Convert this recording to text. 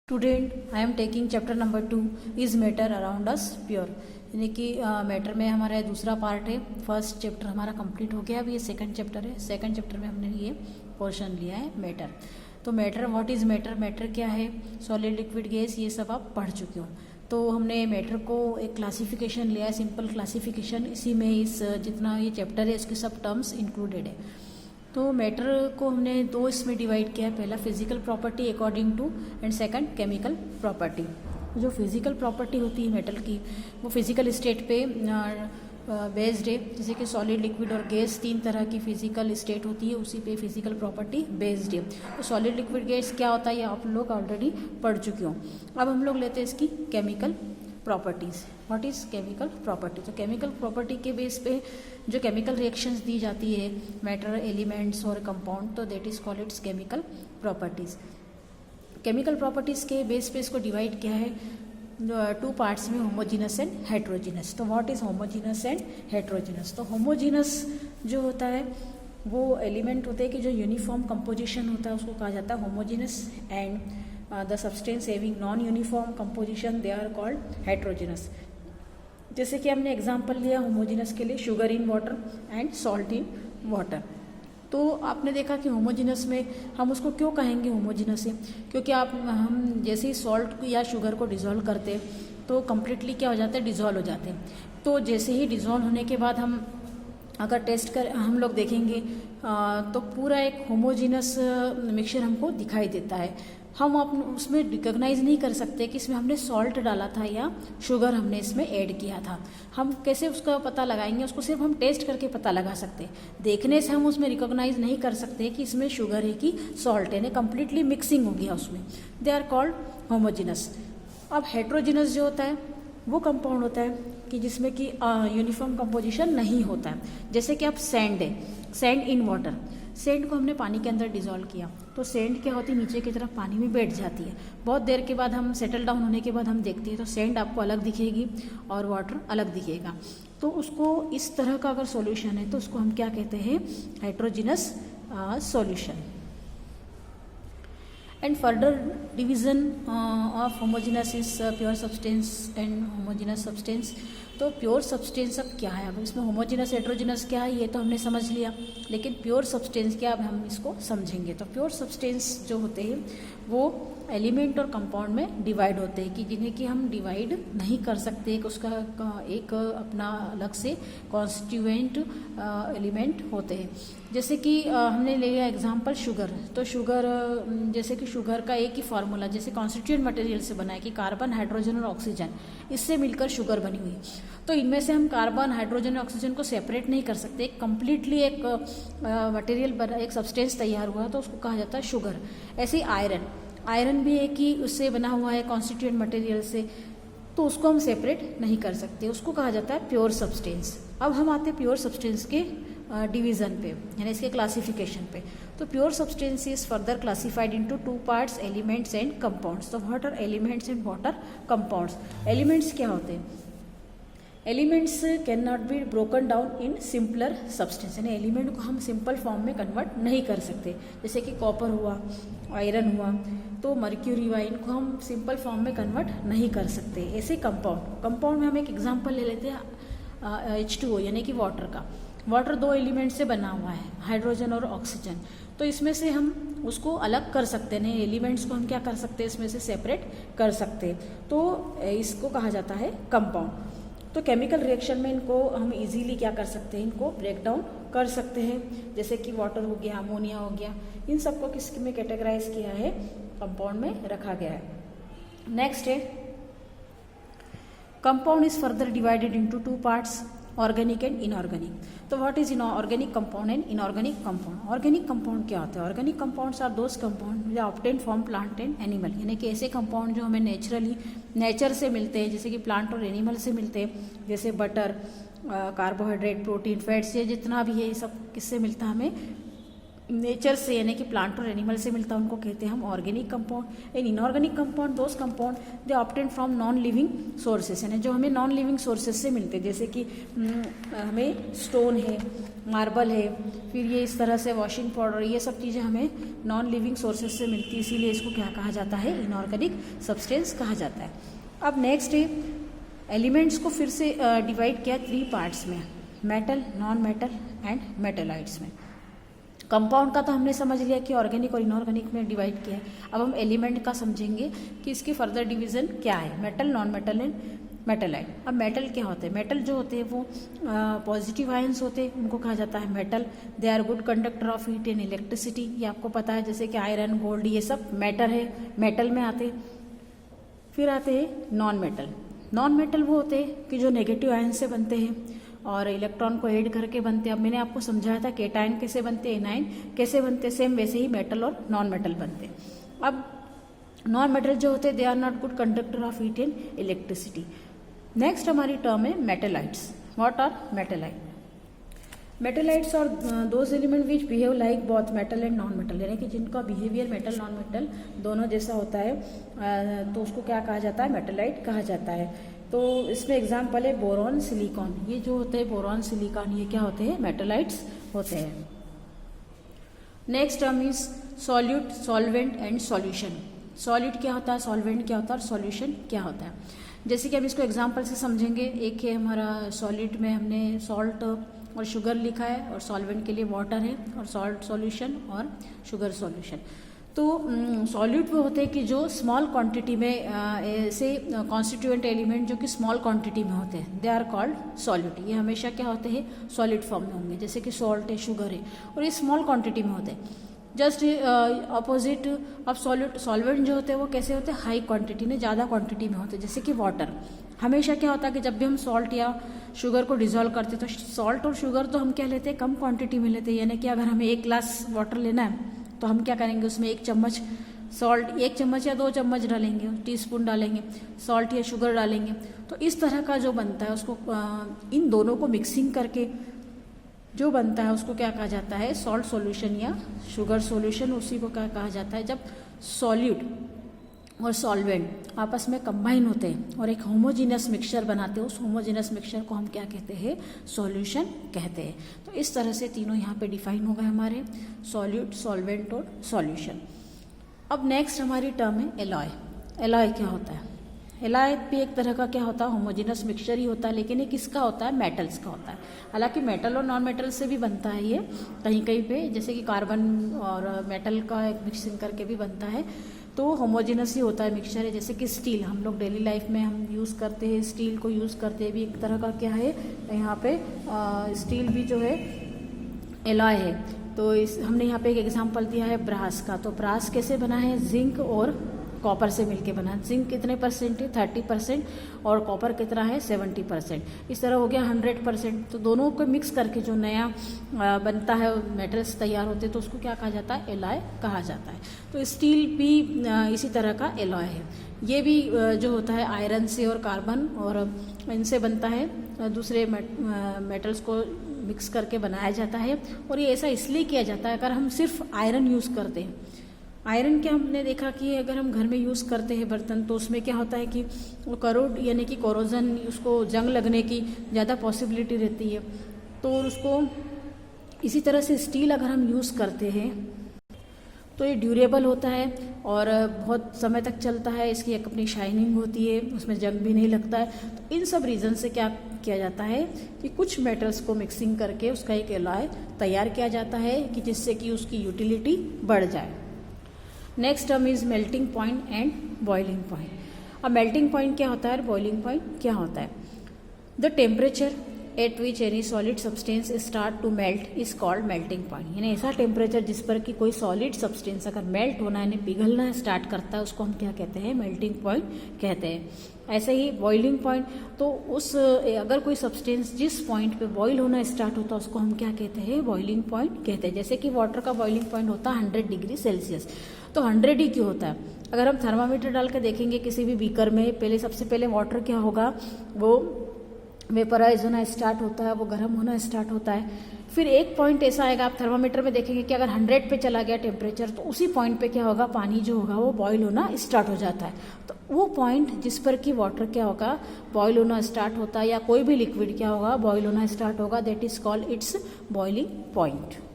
Student I am taking chapter number 2 is matter around us pure. यानी कि matter में हमारा दूसरा पार्ट है। फर्स्ट चैप्टर हमारा कंप्लीट हो गया, अभी ये सेकंड चैप्टर है। सेकंड चैप्टर में हमने ये पोर्शन लिया है मैटर। तो matter, what is matter, matter क्या है, सॉलिड लिक्विड गैस, ये सब आप पढ़ चुके हो। तो हमने मैटर को एक क्लासिफिकेशन लिया है, सिंपल क्लासिफिकेशन। इसी में इस जितना ये चैप्टर है उसके सब टर्म्स इंक्लूडेड है। तो मैटर को हमने दो इसमें डिवाइड किया है। पहला physical property according to and second chemical property. जो फिजिकल प्रॉपर्टी होती है मेटल की, वो फिजिकल स्टेट पे बेस्ड है। जैसे कि सॉलिड, लिक्विड और गैस, तीन तरह की फिजिकल स्टेट होती है, उसी पे फिजिकल प्रॉपर्टी बेस्ड है। तो सॉलिड, लिक्विड, गैस क्या होता है ये आप लोग ऑलरेडी पढ़ चुके हो। अब हम लोग लेते हैं इसकी chemical properties. What is chemical property. तो केमिकल प्रॉपर्टी के बेस पे जो केमिकल रिएक्शंस दी जाती है मैटर, एलिमेंट्स और कंपाउंड, तो that is called its chemical properties. Chemical properties के बेस पे इसको डिवाइड किया है टू पार्ट्स में, होमोजीनस एंड हेट्रोजीनस। तो what is homogeneous and heterogeneous. तो होमोजीनस जो होता है वो एलिमेंट होते हैं कि जो यूनिफॉर्म कंपोजिशन होता है उसको कहा जाता है homogeneous, and the substance having non uniform composition they are called heterogeneous. जैसे कि हमने एग्जांपल लिया होमोजीनस के लिए, sugar in water and salt in water. तो आपने देखा कि होमोजीनस में हम उसको क्यों कहेंगे होमोजीनस है, क्योंकि हम जैसे ही सॉल्ट या शुगर को डिज़ोल्व करते हैं तो कम्प्लीटली क्या हो जाता है, डिज़ोल्व हो जाते हैं। तो जैसे ही डिज़ोल्व होने के बाद हम अगर टेस्ट कर हम लोग देखेंगे तो पूरा एक होमोजीनस मिक्सचर हमको दिखाई देता है। हम उसमें रिकॉग्नाइज नहीं कर सकते कि इसमें हमने सॉल्ट डाला था या शुगर हमने इसमें ऐड किया था। हम कैसे उसका पता लगाएंगे, उसको सिर्फ हम टेस्ट करके पता लगा सकते हैं। देखने से हम उसमें रिकॉग्नाइज नहीं कर सकते कि इसमें शुगर है कि सॉल्ट है, कंप्लीटली मिक्सिंग हो गया उसमें। They are called homogeneous. अब हेट्रोजीनस जो होता है वो कंपाउंड होता है कि जिसमें कि यूनिफॉर्म कंपोजिशन नहीं होता है। जैसे कि अब सैंड है, सैंड इन वाटर, सैंड को हमने पानी के अंदर डिज़ोल्व किया तो सैंड क्या होती है, नीचे की तरफ पानी में बैठ जाती है। बहुत देर के बाद हम सेटल डाउन होने के बाद हम देखते हैं तो सैंड आपको अलग दिखेगी और वाटर अलग दिखेगा। तो उसको इस तरह का अगर सॉल्यूशन है तो उसको हम क्या कहते हैं, heterogeneous solution. And further division of homogeneous is pure substance and homogeneous substance. तो प्योर सब्सटेंस अब क्या है, अब इसमें होमोजीनस हेट्रोजीनस क्या है ये तो हमने समझ लिया, लेकिन प्योर सब्सटेंस क्या, अब हम इसको समझेंगे। तो प्योर सब्सटेंस जो होते हैं वो एलिमेंट और कंपाउंड में डिवाइड होते हैं कि जिन्हें कि हम डिवाइड नहीं कर सकते, कि उसका एक अपना अलग से कॉन्स्टिट्यूएंट एलिमेंट होते हैं। जैसे कि हमने लिया एग्जांपल शुगर। तो शुगर जैसे कि शुगर का एक ही फार्मूला जैसे कॉन्स्टिट्यूएंट मटेरियल से बना है कि कार्बन, हाइड्रोजन और ऑक्सीजन, इससे मिलकर शुगर बनी हुई है। तो इनमें से हम कार्बन, हाइड्रोजन और ऑक्सीजन को सेपरेट नहीं कर सकते। कंप्लीटली एक मटेरियल बना, एक सब्सटेंस तैयार हुआ तो उसको कहा जाता है शुगर। ऐसे ही आयरन, आयरन भी एक ही उससे बना हुआ है कॉन्स्टिट्यूएंट मटेरियल से, तो उसको हम सेपरेट नहीं कर सकते, उसको कहा जाता है प्योर सब्सटेंस। अब हम आते हैं प्योर सब्सटेंस के डिवीजन पे, यानी इसके क्लासिफिकेशन पे। तो pure substance is further classified into two parts, elements and compounds. तो what are elements and what are compounds. Elements क्या होते हैं, elements can not be broken down in simpler substance, यानी एलिमेंट को हम सिंपल फॉर्म में convert नहीं कर सकते। जैसे कि कॉपर हुआ, आयरन हुआ, तो मर्क्यूरी हुआ, इनको हम सिंपल फॉर्म में कन्वर्ट नहीं कर सकते। ऐसे कंपाउंड, कंपाउंड में हम एक एग्जांपल ले लेते हैं H2O यानी कि वाटर का। वाटर दो एलिमेंट से बना हुआ है, हाइड्रोजन और ऑक्सीजन। तो इसमें से हम उसको अलग कर सकते हैं, एलिमेंट्स को हम क्या कर सकते हैं, इसमें से सेपरेट कर सकते हैं। तो इसको कहा जाता है कंपाउंड। तो केमिकल रिएक्शन में इनको हम इजीली क्या कर सकते हैं, इनको ब्रेक डाउन कर सकते हैं। जैसे कि वाटर हो गया, अमोनिया हो गया, इन सबको किस में कैटेगराइज किया है, कंपाउंड में रखा गया है। नेक्स्ट है compound is further divided into two parts, organic and inorganic. तो what is organic compound and inorganic compound. Organic compound क्या होता है, organic compounds are those compound जो obtain from plant and animal, यानी कि ऐसे कंपाउंड जो हमें नेचुरली नेचर से मिलते हैं, जैसे कि प्लांट और एनिमल से मिलते हैं। जैसे बटर, कार्बोहाइड्रेट, प्रोटीन, फैट्स, ये जितना भी है ये सब किससे मिलता है, हमें नेचर से यानी कि प्लांट और एनिमल से मिलता है उनको कहते हैं हम organic compound. In inorganic compound those compound they obtain from non living sources, यानी जो हमें नॉन लिविंग सोर्सेस से मिलते हैं, जैसे कि हमें स्टोन है, मार्बल है, फिर ये इस तरह से वॉशिंग पाउडर, ये सब चीज़ें हमें नॉन लिविंग सोर्सेस से मिलती है, इसीलिए इसको क्या कहा जाता है, इनऑर्गेनिक सब्सटेंस कहा जाता है। अब नेक्स्ट है एलिमेंट्स को फिर से डिवाइड किया 3 पार्ट्स में, मेटल, नॉन मेटल एंड मेटेलाइट्स में। कंपाउंड का तो हमने समझ लिया कि ऑर्गेनिक और इनऑर्गेनिक में डिवाइड किया है। अब हम एलिमेंट का समझेंगे कि इसकी फर्दर डिवीजन क्या है, मेटल, नॉन मेटल एंड मेटेलाइट। अब मेटल क्या होते हैं, मेटल जो होते हैं वो पॉजिटिव आयंस होते हैं, उनको कहा जाता है metal. They are good conductor of heat and electricity, ये आपको पता है, जैसे कि आयरन, गोल्ड, ये सब मैटर है, मेटल में आते हैं। फिर आते हैं नॉन मेटल। नॉन मेटल वो होते हैं कि जो नेगेटिव आयन से बनते हैं और इलेक्ट्रॉन को ऐड करके बनते हैं। अब मैंने आपको समझाया था केटायन कैसे बनते हैं, एनायन कैसे बनते हैं, सेम वैसे ही मेटल और नॉन मेटल बनते हैं। अब नॉन मेटल जो होते हैं they are not good conductor of heat and electricity. Next हमारी टर्म है metalloids. What are metalloid? Metalloids are those element which behave like both metal and non metal, यानी कि जिनका बिहेवियर मेटल नॉन मेटल दोनों जैसा होता है, तो उसको क्या कहा जाता है, मेटेलाइट कहा जाता है। तो इसमें एग्जाम्पल है बोरॉन, सिलिकॉन, ये जो होते हैं बोरॉन, सिलिकॉन, ये क्या होते हैं, मेटेलाइट्स होते हैं। Next term is solute, solvent and solution. Solute क्या होता है, सॉल्वेंट क्या होता है और सॉल्यूशन क्या होता है। जैसे कि हम इसको एग्जाम्पल से समझेंगे। एक है हमारा सॉलिड में हमने सॉल्ट और शुगर लिखा है, और सॉल्वेंट के लिए वाटर है, और सॉल्ट सॉल्यूशन और शुगर सॉल्यूशन। तो सॉल्यूट वो होते हैं कि जो स्मॉल क्वांटिटी में ऐसे कॉन्स्टिट्यूएंट एलिमेंट जो कि स्मॉल क्वांटिटी में होते हैं, दे आर कॉल्ड सॉल्यूट। ये हमेशा क्या होते हैं, सॉलिड फॉर्म में होंगे, जैसे कि सॉल्ट है, शुगर है, और ये स्मॉल क्वांटिटी में होते हैं। Just opposite of solute, solvent जो होते हैं वो कैसे होते हैं, हाई क्वांटिटी में, ज़्यादा क्वांटिटी में होते हैं, जैसे कि वाटर। हमेशा क्या होता है कि जब भी हम सॉल्ट या शुगर को डिजोल्व करते हैं तो सॉल्ट और शुगर तो हम क्या लेते हैं, कम क्वांटिटी में लेते हैं। यानी कि अगर हमें 1 ग्लास वाटर लेना है तो हम क्या करेंगे, उसमें 1 चम्मच सॉल्ट, 1 चम्मच या 2 चम्मच डालेंगे, टीस्पून डालेंगे, सॉल्ट या शुगर डालेंगे। तो इस तरह का जो बनता है उसको इन दोनों को मिक्सिंग करके जो बनता है उसको क्या कहा जाता है, सॉल्ट सॉल्यूशन या शुगर सॉल्यूशन। उसी को क्या कहा जाता है, जब सॉल्यूट और सॉल्वेंट आपस में कंबाइन होते हैं और एक होमोजीनियस मिक्सचर बनाते हैं, उस होमोजीनियस मिक्सचर को हम क्या कहते हैं, सॉल्यूशन कहते हैं। तो इस तरह से तीनों यहाँ पे डिफाइन हो गए हमारे, सॉल्यूट, सॉल्वेंट और सॉल्यूशन। अब नेक्स्ट हमारी टर्म है एलॉय। एलॉय क्या होता है? एलॉय भी एक तरह का क्या होता है, होमोजीनियस मिक्सचर ही होता है, लेकिन ये किसका होता है, मेटल्स का होता है। हालांकि मेटल और नॉन मेटल से भी बनता है ये कहीं कहीं पे, जैसे कि कार्बन और मेटल का एक मिक्सिंग करके भी बनता है। तो होमोजीनस ही होता है मिक्सचर है। जैसे कि स्टील, हम लोग डेली लाइफ में हम यूज़ करते हैं, स्टील को यूज़ करते हैं, भी एक तरह का क्या है यहाँ पे, स्टील भी जो है एलॉय है। तो हमने यहाँ पे एक एग्जांपल दिया है ब्रास का। तो ब्रास कैसे बना है, जिंक और कॉपर से मिलके बना। जिंक कितने परसेंट है, 30%, और कॉपर कितना है, 70%। इस तरह हो गया 100%। तो दोनों को मिक्स करके जो नया बनता है, मेटल्स तैयार होते हैं, तो उसको क्या कहा जाता है, एलॉय कहा जाता है। तो स्टील भी इसी तरह का एलॉय है। ये भी जो होता है आयरन से और कार्बन और इनसे बनता है, दूसरे मेटल्स को मिक्स करके बनाया जाता है। और ये ऐसा इसलिए किया जाता है, अगर हम सिर्फ आयरन यूज़ करते हैं, आयरन क्या हमने देखा कि अगर हम घर में यूज़ करते हैं बर्तन, तो उसमें क्या होता है कि वो करोड यानी कि कोरोजन, उसको जंग लगने की ज़्यादा पॉसिबिलिटी रहती है। तो उसको इसी तरह से स्टील अगर हम यूज़ करते हैं तो ये ड्यूरेबल होता है और बहुत समय तक चलता है, इसकी एक अपनी शाइनिंग होती है, उसमें जंग भी नहीं लगता है। तो इन सब रीज़न से क्या किया जाता है कि कुछ मेटल्स को मिक्सिंग करके उसका एक एलॉय तैयार किया जाता है कि जिससे कि उसकी यूटिलिटी बढ़ जाए। Next term is melting point and boiling point. अब मेल्टिंग पॉइंट क्या होता है और बॉइलिंग पॉइंट क्या होता है? The temperature at which any solid substance start to melt is called melting point. यानी ऐसा टेम्परेचर जिस पर कि कोई सॉलिड सब्सटेंस अगर मेल्ट होना यानी पिघलना स्टार्ट करता है, उसको हम क्या कहते हैं, मेल्टिंग पॉइंट कहते हैं। ऐसे ही बॉइलिंग पॉइंट, तो उस अगर कोई सब्सटेंस जिस पॉइंट पे बॉईल होना स्टार्ट होता है उसको हम क्या कहते हैं, बॉइलिंग पॉइंट कहते हैं। जैसे कि वाटर का बॉइलिंग पॉइंट होता है 100 डिग्री सेल्सियस। तो 100 ही क्यों होता है? अगर हम थर्मामीटर डाल के देखेंगे किसी भी बीकर में, पहले सबसे पहले वाटर क्या होगा, वो वेपराइज होना स्टार्ट होता है, वो गर्म होना स्टार्ट होता है। फिर एक पॉइंट ऐसा आएगा, आप थर्मामीटर में देखेंगे कि अगर 100 पे चला गया टेम्परेचर, तो उसी पॉइंट पे क्या होगा, पानी जो होगा वो बॉईल होना स्टार्ट हो जाता है। तो वो पॉइंट जिस पर कि वाटर क्या होगा, बॉईल होना स्टार्ट होता है, या कोई भी लिक्विड क्या होगा, बॉईल होना स्टार्ट होगा, that is called its boiling point.